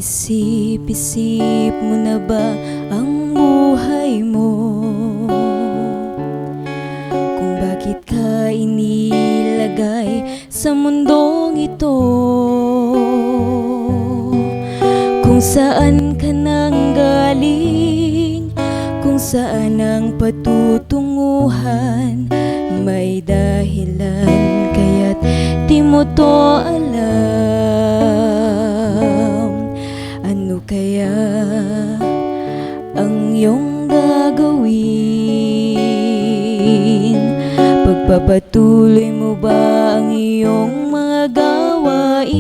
Naisip-isip mo na ba ang buhay mo? Kung bakit ka inilagay sa mundong ito? Kung saan ka nang galing, kung saan ang patutunguhan, may dahilan kaya't di mo to alam. Ano kaya ang iyong gagawin? Pagpapatuloy mo ba ang iyong mga gawain?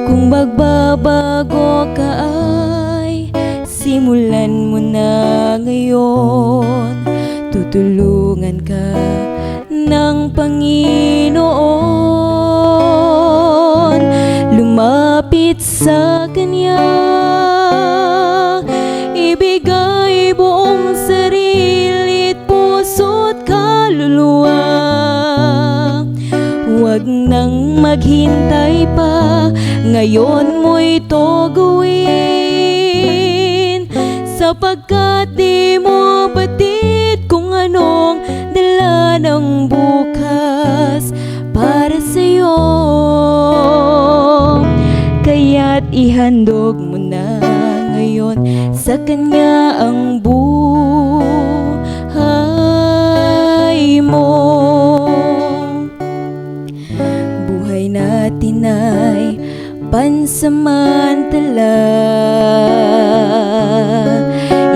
Kung magbabago ka ay simulan mo na ngayon. Tutulungan ka ng Panginoon. Lumapit sa Kanya, ibigay buong sarili't puso't kaluluwa. Huwag nang maghintay pa, ngayon mo ito gawin, sapagkat di mo batid kung anong dala ng bukas para sa'yo. Kaya't ihandog mo na ngayon sa Kanya ang buhay mo. Buhay natin ay pansamantala,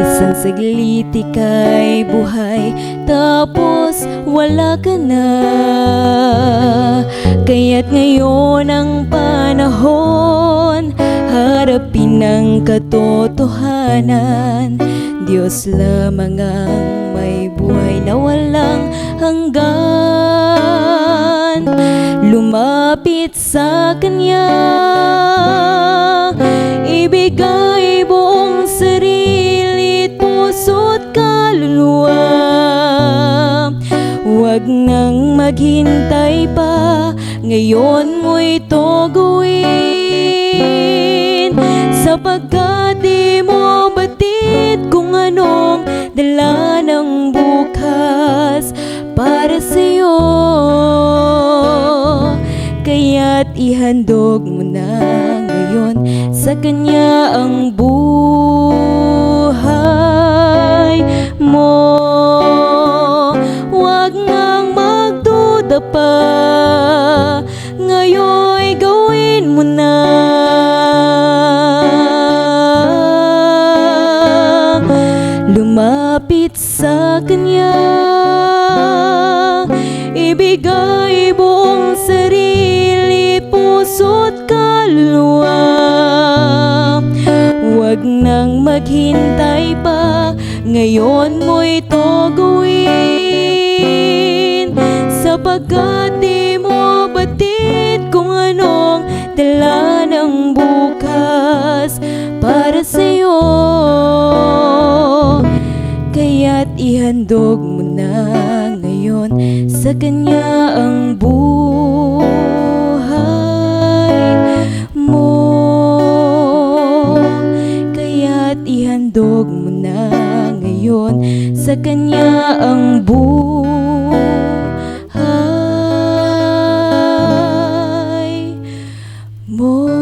isang saglit ika'y buhay, tapos wala ka na. Kaya't ngayon ang panahon, harapin ang katotohanan. Diyos lamang ang may buhay na walang hanggan. Lumapit sa Kanya, ibigay buong sarili't puso't kaluluwa. Huwag nang maghintay pa, ngayon mo ito gawin, sapagkat di mo batid kung anong dala ng bukas para sa'yo. Kaya't ihandog mo na ngayon sa Kanya ang buhay mo. Huwag nang magduda pa, ngayon'y gawin mo na. Lumapit sa Kanya, ibigay buong sarili, puso't kaluluwa. Huwag nang maghintay pa, ngayon mo ito gawin, sapagkat di mo batid kung anong dala ng bukas para sa'yo. Kaya't ihandog mo na ngayon sa Kanya ang buhay mo. Kaya't ihandog mo na ngayon sa Kanya ang buhay mo.